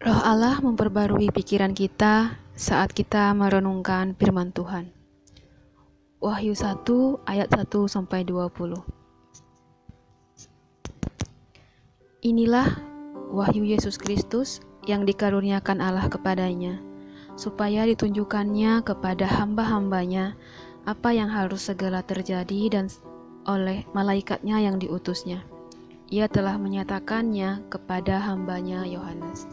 Roh Allah memperbarui pikiran kita saat kita merenungkan firman Tuhan. Wahyu 1 ayat 1-20. Inilah wahyu Yesus Kristus yang dikaruniakan Allah kepadanya, supaya ditunjukkannya kepada hamba-hambanya apa yang harus segera terjadi dan oleh malaikatnya yang diutusnya. Ia telah menyatakannya kepada hambanya Yohanes.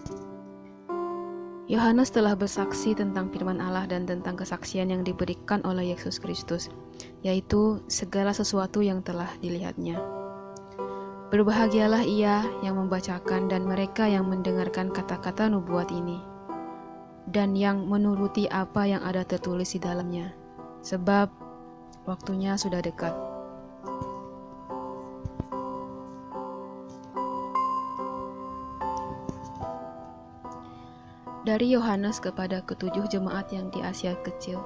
Yohanes telah bersaksi tentang firman Allah dan tentang kesaksian yang diberikan oleh Yesus Kristus, yaitu segala sesuatu yang telah dilihatnya. Berbahagialah ia yang membacakan dan mereka yang mendengarkan kata-kata nubuat ini, dan yang menuruti apa yang ada tertulis di dalamnya, sebab waktunya sudah dekat. Dari Yohanes kepada ketujuh jemaat yang di Asia Kecil.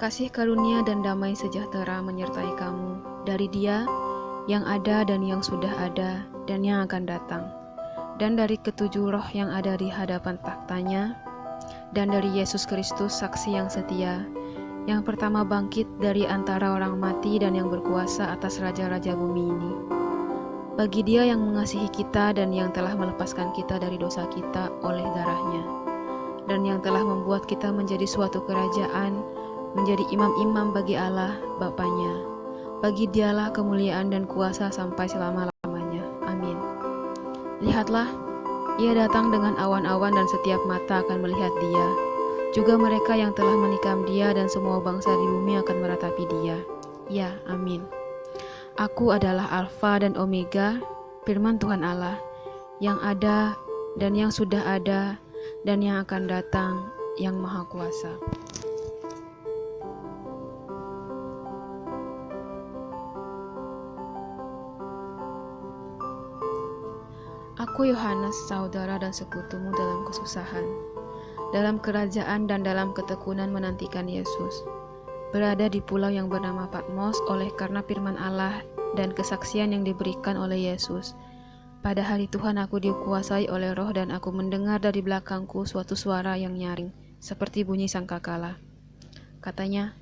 Kasih karunia dan damai sejahtera menyertai kamu dari Dia yang ada dan yang sudah ada dan yang akan datang, dan dari ketujuh roh yang ada di hadapan taktanya, dan dari Yesus Kristus saksi yang setia, yang pertama bangkit dari antara orang mati dan yang berkuasa atas raja-raja bumi ini. Bagi Dia yang mengasihi kita dan yang telah melepaskan kita dari dosa kita oleh darahnya, dan yang telah membuat kita menjadi suatu kerajaan, menjadi imam-imam bagi Allah Bapanya. Bagi Dialah kemuliaan dan kuasa sampai selama-lamanya. Amin. Lihatlah, Ia datang dengan awan-awan dan setiap mata akan melihat Dia. Juga mereka yang telah menikam Dia dan semua bangsa di bumi akan meratapi Dia. Ya, amin. Aku adalah Alfa dan Omega, firman Tuhan Allah, yang ada dan yang sudah ada dan yang akan datang, yang Maha Kuasa. Aku Yohanes, saudara dan sekutumu dalam kesusahan, dalam kerajaan dan dalam ketekunan menantikan Yesus, berada di pulau yang bernama Patmos oleh karena firman Allah dan kesaksian yang diberikan oleh Yesus. Pada hari Tuhan aku dikuasai oleh roh dan aku mendengar dari belakangku suatu suara yang nyaring, seperti bunyi sangkakala. Katanya,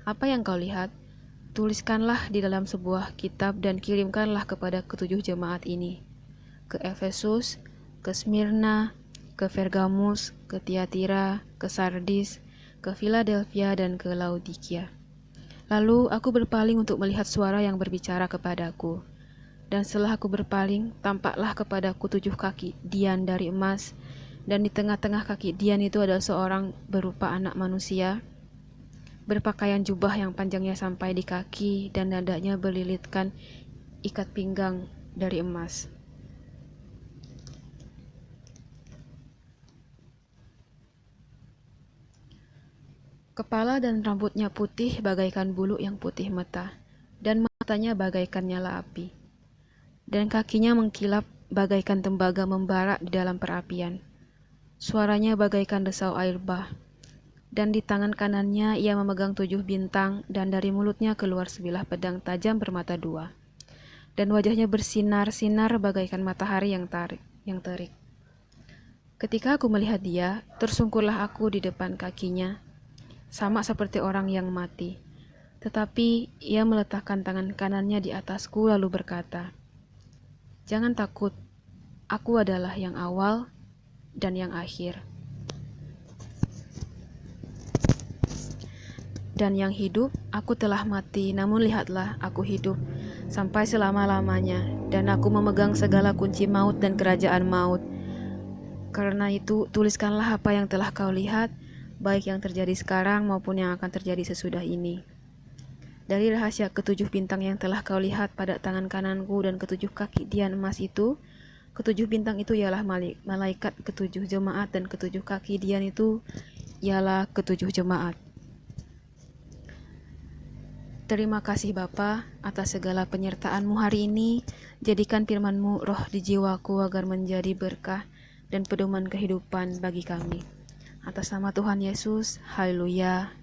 apa yang kau lihat? Tuliskanlah di dalam sebuah kitab dan kirimkanlah kepada ketujuh jemaat ini. Ke Efesus, ke Smyrna, ke Pergamus, ke Tiatira, ke Sardis, ke Philadelphia dan ke Laodikia. Lalu aku berpaling untuk melihat suara yang berbicara kepadaku. Dan setelah aku berpaling, tampaklah kepadaku 7 kaki dian dari emas, dan di tengah-tengah kaki dian itu ada seorang berupa anak manusia, berpakaian jubah yang panjangnya sampai di kaki, dan dadanya berlilitkan ikat pinggang dari emas. Kepala dan rambutnya putih bagaikan bulu yang putih meta, dan matanya bagaikan nyala api, dan kakinya mengkilap bagaikan tembaga membara di dalam perapian. Suaranya bagaikan desau air bah, dan di tangan kanannya ia memegang 7 bintang, dan dari mulutnya keluar sebilah pedang tajam bermata 2, dan wajahnya bersinar-sinar bagaikan matahari yang terik. Ketika aku melihat dia, tersungkurlah aku di depan kakinya, sama seperti orang yang mati. Tetapi ia meletakkan tangan kanannya di atasku lalu berkata, "Jangan takut, aku adalah yang awal dan yang akhir, dan yang hidup. Aku telah mati, namun lihatlah, aku hidup sampai selama-lamanya, dan aku memegang segala kunci maut dan kerajaan maut. Karena itu, tuliskanlah apa yang telah kau lihat, baik yang terjadi sekarang maupun yang akan terjadi sesudah ini. Dari rahasia ketujuh bintang yang telah kau lihat pada tangan kananku dan ketujuh kaki dian emas itu, ketujuh bintang itu ialah malaikat ketujuh jemaat, dan ketujuh kaki dian itu ialah ketujuh jemaat." Terima kasih Bapa atas segala penyertaan-Mu hari ini. Jadikan firman-Mu roh di jiwaku agar menjadi berkah dan pedoman kehidupan bagi kami. Atas nama Tuhan Yesus, haleluya.